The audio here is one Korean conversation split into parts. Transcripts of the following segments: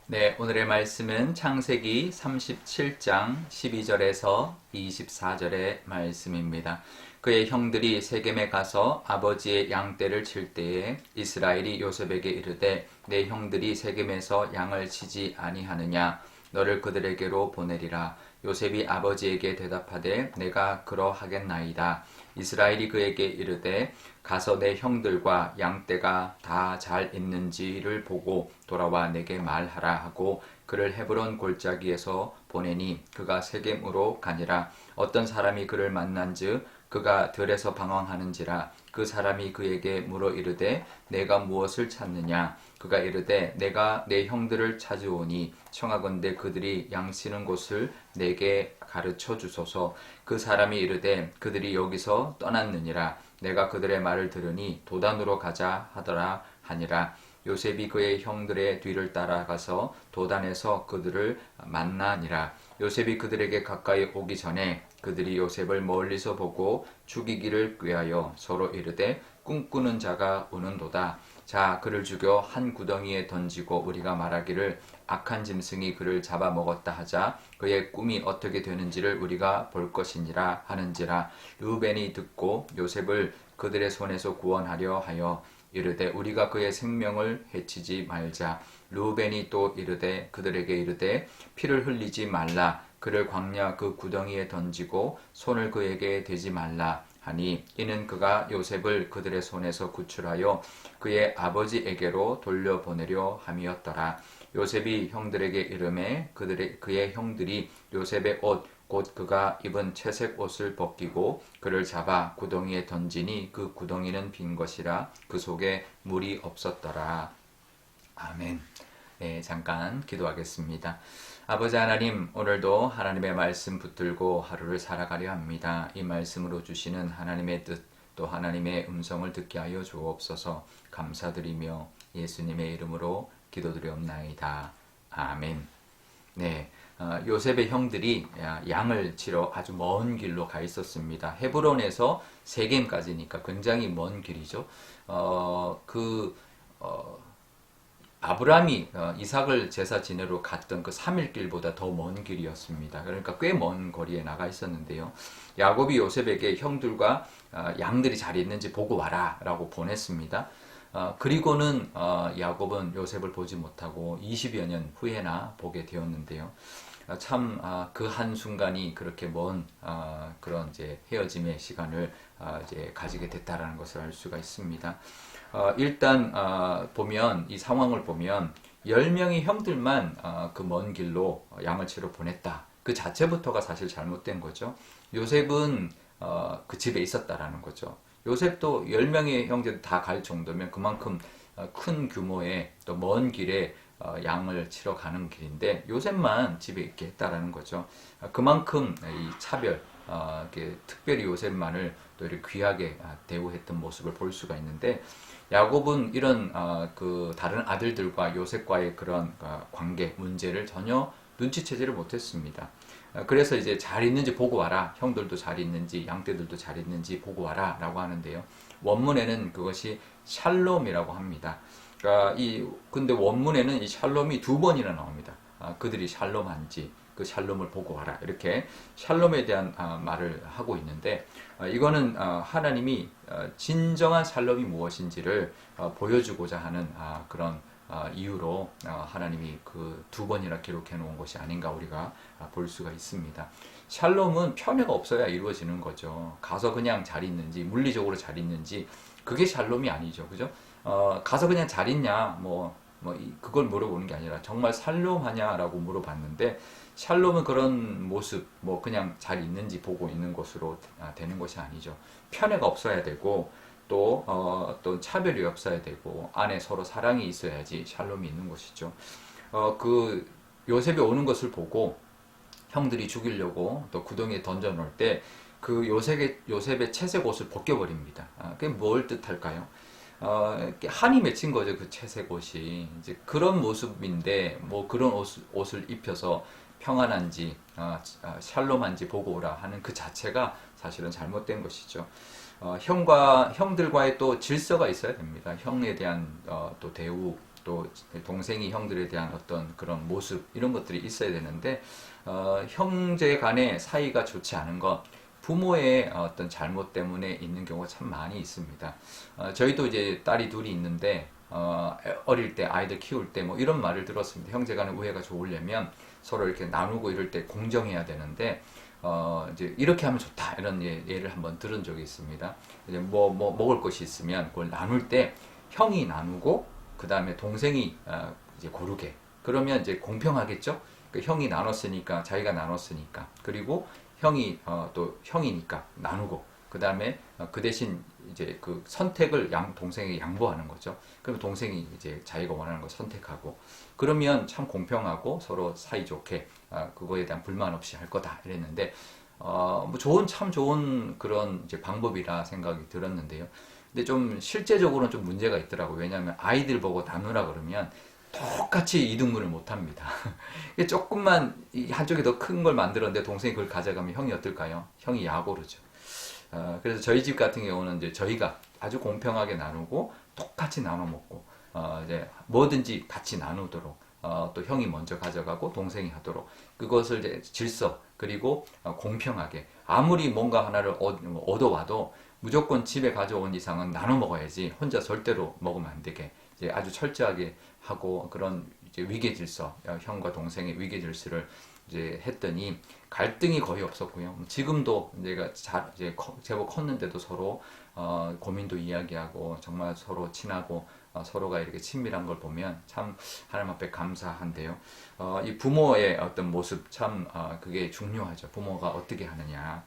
네, 오늘의 말씀은 창세기 37장 12절에서 24절의 말씀입니다. 그의 형들이 세겜에 가서 아버지의 양떼를 칠 때에 이스라엘이 요셉에게 이르되 내 형들이 세겜에서 양을 치지 아니하느냐 너를 그들에게로 보내리라. 요셉이 아버지에게 대답하되 내가 그러하겠나이다. 이스라엘이 그에게 이르되 가서 내 형들과 양떼가 다 잘 있는지를 보고 돌아와 내게 말하라 하고 그를 헤브론 골짜기에서 보내니 그가 세겜으로 가니라. 어떤 사람이 그를 만난즉 그가 들에서 방황하는지라. 그 사람이 그에게 물어 이르되 내가 무엇을 찾느냐. 그가 이르되 내가 내 형들을 찾으오니 청하건대 그들이 양치는 곳을 내게 가르쳐 주소서. 그 사람이 이르되 그들이 여기서 떠났느니라. 내가 그들의 말을 들으니 도단으로 가자 하더라 하니라. 요셉이 그의 형들의 뒤를 따라가서 도단에서 그들을 만나니라. 요셉이 그들에게 가까이 오기 전에 그들이 요셉을 멀리서 보고 죽이기를 꾀하여 서로 이르되 꿈꾸는 자가 오는도다. 자, 그를 죽여 한 구덩이에 던지고 우리가 말하기를 악한 짐승이 그를 잡아먹었다 하자 그의 꿈이 어떻게 되는지를 우리가 볼 것이니라 하는지라. 르우벤이 듣고 요셉을 그들의 손에서 구원하려 하여 이르되 우리가 그의 생명을 해치지 말자. 르우벤이 또 이르되 그들에게 이르되 피를 흘리지 말라. 그를 광야 그 구덩이에 던지고 손을 그에게 대지 말라 하니 이는 그가 요셉을 그들의 손에서 구출하여 그의 아버지에게로 돌려보내려 함이었더라. 요셉이 형들에게 이르매 그의 형들이 요셉의 옷 곧 그가 입은 채색 옷을 벗기고 그를 잡아 구덩이에 던지니 그 구덩이는 빈 것이라 그 속에 물이 없었더라. 아멘. 네, 잠깐 기도하겠습니다. 아버지 하나님, 오늘도 하나님의 말씀 붙들고 하루를 살아가려 합니다. 이 말씀으로 주시는 하나님의 뜻, 또 하나님의 음성을 듣게 하여 주옵소서. 감사드리며 예수님의 이름으로 기도드리옵나이다. 아멘. 네, 요셉의 형들이 양을 치러 아주 먼 길로 가 있었습니다. 헤브론에서 세겜까지니까 굉장히 먼 길이죠. 아브라함이 이삭을 제사 지내러 갔던 그 3일 길보다 더 먼 길이었습니다. 그러니까 꽤 먼 거리에 나가 있었는데요. 야곱이 요셉에게 형들과 양들이 잘 있는지 보고 와라 라고 보냈습니다. 그리고는 야곱은 요셉을 보지 못하고 20여 년 후에나 보게 되었는데요. 참 그 한순간이 그렇게 먼 그런 이제 헤어짐의 시간을 이제 가지게 됐다라는 것을 알 수가 있습니다. 일단 보면 이 상황을 보면 10명의 형들만 그 먼 길로 양을 치러 보냈다. 그 자체부터가 사실 잘못된 거죠. 요셉은 그 집에 있었다라는 거죠. 요셉도 10명의 형제들 다 갈 정도면 그만큼 큰 규모의 또 먼 길에 양을 치러 가는 길인데 요셉만 집에 있게 했다라는 거죠. 그만큼 이 차별, 특별히 요셉만을 또 이렇게 귀하게 대우했던 모습을 볼 수가 있는데 야곱은 이런 그 다른 아들들과 요셉과의 그런 관계 문제를 전혀 눈치채지를 못했습니다. 그래서 이제 잘 있는지 보고 와라. 형들도 잘 있는지 양떼들도 잘 있는지 보고 와라 라고 하는데요. 원문에는 그것이 샬롬이라고 합니다. 근데 원문에는 이 샬롬이 2번이나 나옵니다. 그들이 샬롬한지 그 샬롬을 보고 와라. 이렇게 샬롬에 대한 말을 하고 있는데 이거는 하나님이 진정한 샬롬이 무엇인지를 보여주고자 하는 그런 이유로 하나님이 그 2번이나 기록해 놓은 것이 아닌가 우리가 볼 수가 있습니다. 샬롬은 편애가 없어야 이루어지는 거죠. 가서 그냥 잘 있는지 물리적으로 잘 있는지 그게 샬롬이 아니죠. 그죠? 가서 그냥 잘 있냐 그걸 물어보는 게 아니라 정말 샬롬하냐라고 물어봤는데 샬롬은 그런 모습 그냥 잘 있는지 보고 있는 것으로 되는 것이 아니죠. 편애가 없어야 되고 또 차별이 없어야 되고 안에 서로 사랑이 있어야지 샬롬이 있는 것이죠. 그 요셉이 오는 것을 보고 형들이 죽이려고 또 구덩이에 던져 놓을 때 그 요셉의 채색 옷을 벗겨버립니다. 그게 뭘 뜻할까요? 한이 맺힌 거죠. 그 채색 옷이 이제 그런 모습인데 그런 옷을 입혀서 평안한지 샬롬한지 보고 오라 하는 그 자체가 사실은 잘못된 것이죠. 형들과의 또 질서가 있어야 됩니다. 형에 대한 또 대우 또 동생이 형들에 대한 어떤 그런 모습 이런 것들이 있어야 되는데 형제 간의 사이가 좋지 않은 것 부모의 어떤 잘못 때문에 있는 경우가 참 많이 있습니다. 저희도 이제 딸이 둘이 있는데 어릴 때 아이들 키울 때 뭐 이런 말을 들었습니다. 형제 간의 우애가 좋으려면 서로 이렇게 나누고 이럴 때 공정해야 되는데 이제 이렇게 하면 좋다 이런 예를 한번 들은 적이 있습니다. 이제 뭐 먹을 것이 있으면 그걸 나눌 때 형이 나누고 그 다음에 동생이 이제 고르게 그러면 이제 공평하겠죠. 그 형이 나눴으니까 자기가 나눴으니까 그리고 형이 또 형이니까 나누고 그 다음에 그 대신 이제 그 선택을 동생에게 양보하는 거죠. 그러면 동생이 이제 자기가 원하는 걸 선택하고 그러면 참 공평하고 서로 사이좋게 그거에 대한 불만 없이 할 거다 이랬는데 뭐 참 좋은 그런 이제 방법이라 생각이 들었는데요. 근데 좀 실제적으로는 좀 문제가 있더라고요. 왜냐하면 아이들 보고 나누라 그러면 똑같이 이등분을 못 합니다. 조금만 한쪽이 더 큰 걸 만들었는데 동생이 그걸 가져가면 형이 어떨까요? 형이 야고르죠. 그래서 저희 집 같은 경우는 이제 저희가 아주 공평하게 나누고 똑같이 나눠 먹고 이제 뭐든지 같이 나누도록 또 형이 먼저 가져가고 동생이 하도록 그것을 이제 질서 그리고 공평하게 아무리 뭔가 하나를 얻어와도 무조건 집에 가져온 이상은 나눠 먹어야지 혼자 절대로 먹으면 안 되게 이제 아주 철저하게 하고 그런 이제 위계 질서 형과 동생의 위계 질서를 이제 했더니 갈등이 거의 없었고요. 지금도 내가 이제 제법 컸는데도 서로 고민도 이야기하고 정말 서로 친하고 서로가 이렇게 친밀한 걸 보면 참 하나님 앞에 감사한데요. 이 부모의 어떤 모습 참 그게 중요하죠. 부모가 어떻게 하느냐.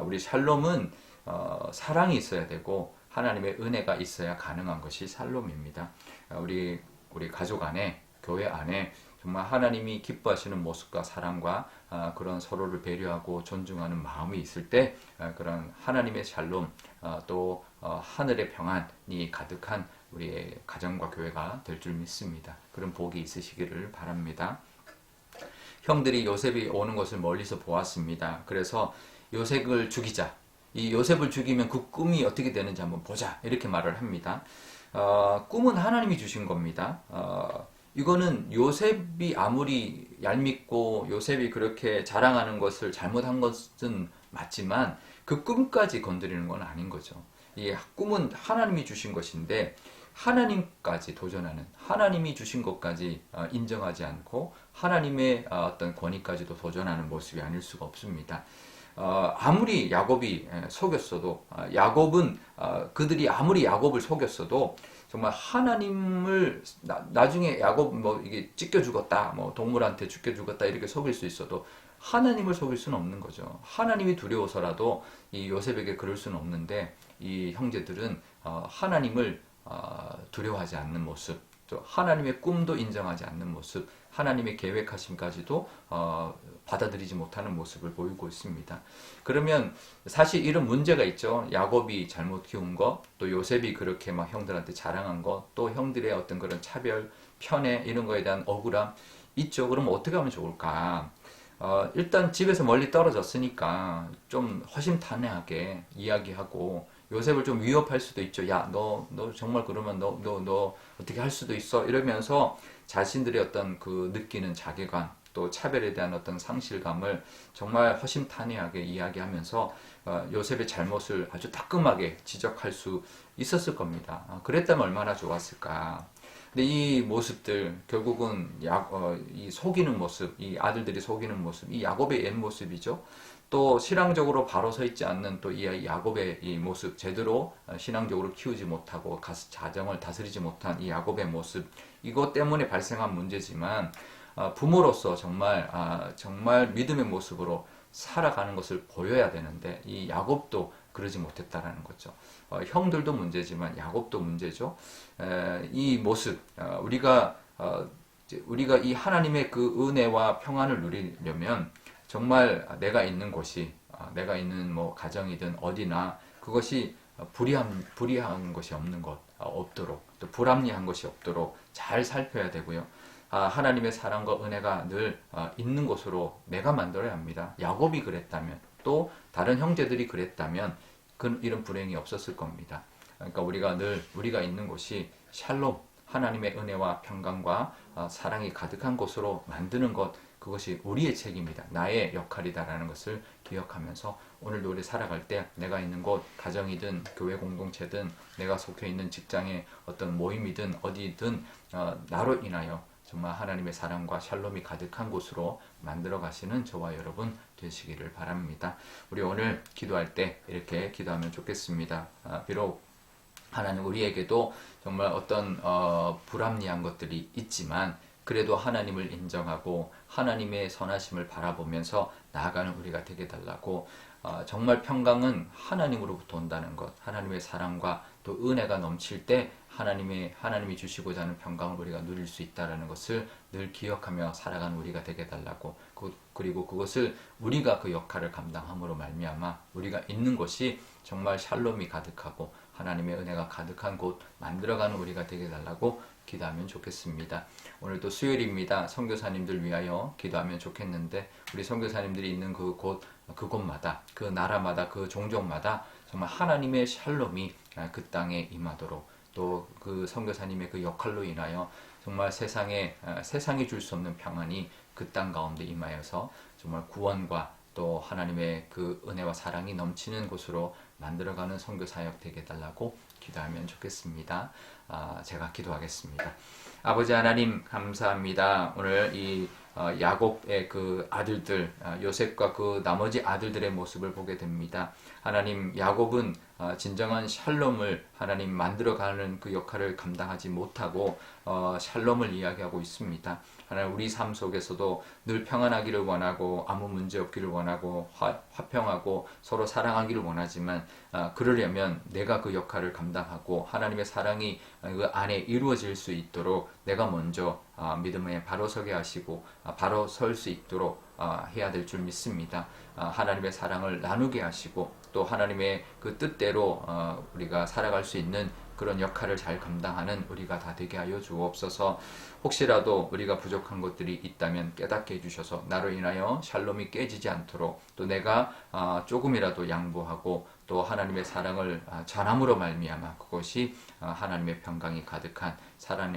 우리 샬롬은 사랑이 있어야 되고 하나님의 은혜가 있어야 가능한 것이 샬롬입니다. 우리 가족 안에 교회 안에 정말 하나님이 기뻐하시는 모습과 사랑과 그런 서로를 배려하고 존중하는 마음이 있을 때 그런 하나님의 샬롬 또 하늘의 평안이 가득한 우리의 가정과 교회가 될 줄 믿습니다. 그런 복이 있으시기를 바랍니다. 형들이 요셉이 오는 것을 멀리서 보았습니다. 그래서 요셉을 죽이자. 이 요셉을 죽이면 그 꿈이 어떻게 되는지 한번 보자. 이렇게 말을 합니다. 꿈은 하나님이 주신 겁니다. 이거는 요셉이 아무리 얄밉고 요셉이 그렇게 자랑하는 것을 잘못한 것은 맞지만 그 꿈까지 건드리는 건 아닌 거죠. 이 꿈은 하나님이 주신 것인데 하나님까지 도전하는 하나님이 주신 것까지 인정하지 않고 하나님의 어떤 권위까지도 도전하는 모습이 아닐 수가 없습니다. 아무리 야곱이 속였어도 야곱은 그들이 아무리 야곱을 속였어도 정말 하나님을 나중에 야곱 뭐 이게 찢겨 죽었다 뭐 동물한테 죽여 죽었다 이렇게 속일 수 있어도 하나님을 속일 수는 없는 거죠. 하나님이 두려워서라도 이 요셉에게 그럴 수는 없는데 이 형제들은 하나님을 두려워하지 않는 모습 또 하나님의 꿈도 인정하지 않는 모습 하나님의 계획하심까지도 받아들이지 못하는 모습을 보이고 있습니다. 그러면 사실 이런 문제가 있죠. 야곱이 잘못 키운 거, 또 요셉이 그렇게 막 형들한테 자랑한 거, 또 형들의 어떤 그런 차별, 편애 이런 거에 대한 억울함 있죠. 그럼 어떻게 하면 좋을까? 일단 집에서 멀리 떨어졌으니까 좀 허심탄회하게 이야기하고 요셉을 좀 위협할 수도 있죠. 야, 너 정말 그러면 너 어떻게 할 수도 있어? 이러면서 자신들의 어떤 그 느끼는 자괴감, 또 차별에 대한 어떤 상실감을 정말 허심탄회하게 이야기하면서 요셉의 잘못을 아주 따끔하게 지적할 수 있었을 겁니다. 그랬다면 얼마나 좋았을까. 근데 이 모습들 결국은 이 속이는 모습, 이 아들들이 속이는 모습, 이 야곱의 옛 모습이죠. 또 신앙적으로 바로 서 있지 않는 또 이 야곱의 이 모습, 제대로 신앙적으로 키우지 못하고 가정을 다스리지 못한 이 야곱의 모습, 이것 때문에 발생한 문제지만 부모로서 정말 믿음의 모습으로 살아가는 것을 보여야 되는데 이 야곱도 그러지 못했다라는 거죠. 형들도 문제지만 야곱도 문제죠. 이 모습 우리가 이 하나님의 그 은혜와 평안을 누리려면 정말 내가 있는 곳이 내가 있는 뭐 가정이든 어디나 그것이 불의한 것이 없도록 또 불합리한 것이 없도록 잘 살펴야 되고요. 하나님의 사랑과 은혜가 늘 있는 곳으로 내가 만들어야 합니다. 야곱이 그랬다면 또 다른 형제들이 그랬다면 이런 불행이 없었을 겁니다. 그러니까 우리가 있는 곳이 샬롬 하나님의 은혜와 평강과 사랑이 가득한 곳으로 만드는 것, 그것이 우리의 책임이다. 나의 역할이다라는 것을 기억하면서 오늘도 우리 살아갈 때 내가 있는 곳, 가정이든 교회 공동체든 내가 속해 있는 직장의 어떤 모임이든 어디든 나로 인하여 정말 하나님의 사랑과 샬롬이 가득한 곳으로 만들어 가시는 저와 여러분 되시기를 바랍니다. 우리 오늘 기도할 때 이렇게 기도하면 좋겠습니다. 비록 하나님 우리에게도 정말 어떤 불합리한 것들이 있지만 그래도 하나님을 인정하고 하나님의 선하심을 바라보면서 나아가는 우리가 되게 달라고, 정말 평강은 하나님으로부터 온다는 것, 하나님의 사랑과 또 은혜가 넘칠 때 하나님이 주시고자 하는 평강을 우리가 누릴 수 있다는 것을 늘 기억하며 살아가는 우리가 되게 달라고, 그리고 그것을 우리가 그 역할을 감당함으로 말미암아 우리가 있는 곳이 정말 샬롬이 가득하고 하나님의 은혜가 가득한 곳 만들어가는 우리가 되게 달라고 기도하면 좋겠습니다. 오늘도 수요일입니다. 선교사님들 위하여 기도하면 좋겠는데, 우리 선교사님들이 있는 그곳마다, 그 나라마다, 그 종족마다 정말 하나님의 샬롬이 그 땅에 임하도록, 또 그 선교사님의 그 역할로 인하여 정말 세상이 줄 수 없는 평안이 그 땅 가운데 임하여서 정말 구원과 또 하나님의 그 은혜와 사랑이 넘치는 곳으로 만들어가는 선교사역 되게 달라고 기도하면 좋겠습니다. 제가 기도하겠습니다. 아버지 하나님 감사합니다. 오늘 이 야곱의 그 아들들, 요셉과 그 나머지 아들들의 모습을 보게 됩니다. 하나님, 야곱은 진정한 샬롬을 하나님 만들어가는 그 역할을 감당하지 못하고 샬롬을 이야기하고 있습니다. 하나님, 우리 삶 속에서도 늘 평안하기를 원하고 아무 문제 없기를 원하고 화평하고 서로 사랑하기를 원하지만, 그러려면 내가 그 역할을 감당하고 하나님의 사랑이 그 안에 이루어질 수 있도록 내가 먼저 믿음에 바로 서게 하시고 바로 설 수 있도록 해야 될 줄 믿습니다. 하나님의 사랑을 나누게 하시고 또 하나님의 그 뜻대로 우리가 살아갈 수 있는 그런 역할을 잘 감당하는 우리가 다 되게 하여 주옵소서. 혹시라도 우리가 부족한 것들이 있다면 깨닫게 해주셔서 나로 인하여 샬롬이 깨지지 않도록, 또 내가 조금이라도 양보하고 또 하나님의 사랑을 전함으로 말미암아 그것이 하나님의 평강이 가득한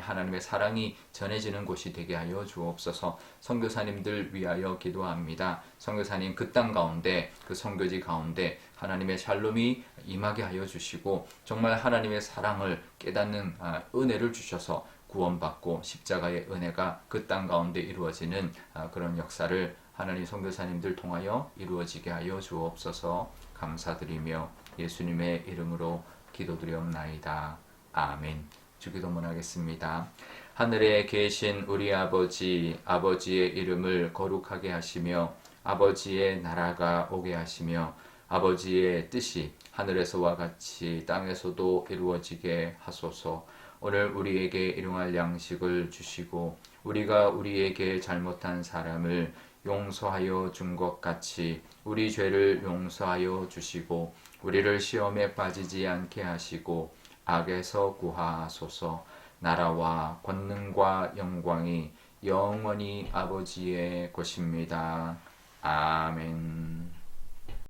하나님의 사랑이 전해지는 곳이 되게 하여 주옵소서. 선교사님들 위하여 기도합니다. 선교사님 그 땅 가운데, 그 선교지 가운데 하나님의 샬롬이 임하게 하여 주시고 정말 하나님의 사랑을 깨닫는 은혜를 주셔서 구원받고 십자가의 은혜가 그 땅 가운데 이루어지는 그런 역사를 하나님 선교사님들 통하여 이루어지게 하여 주옵소서. 감사드리며 예수님의 이름으로 기도드리옵나이다. 아멘. 주기도문 하겠습니다. 하늘에 계신 우리 아버지, 아버지의 이름을 거룩하게 하시며 아버지의 나라가 오게 하시며 아버지의 뜻이 하늘에서와 같이 땅에서도 이루어지게 하소서. 오늘 우리에게 일용할 양식을 주시고 우리가 우리에게 잘못한 사람을 용서하여 준 것 같이 우리 죄를 용서하여 주시고 우리를 시험에 빠지지 않게 하시고 악에서 구하소서. 나라와 권능과 영광이 영원히 아버지의 것입니다. 아멘.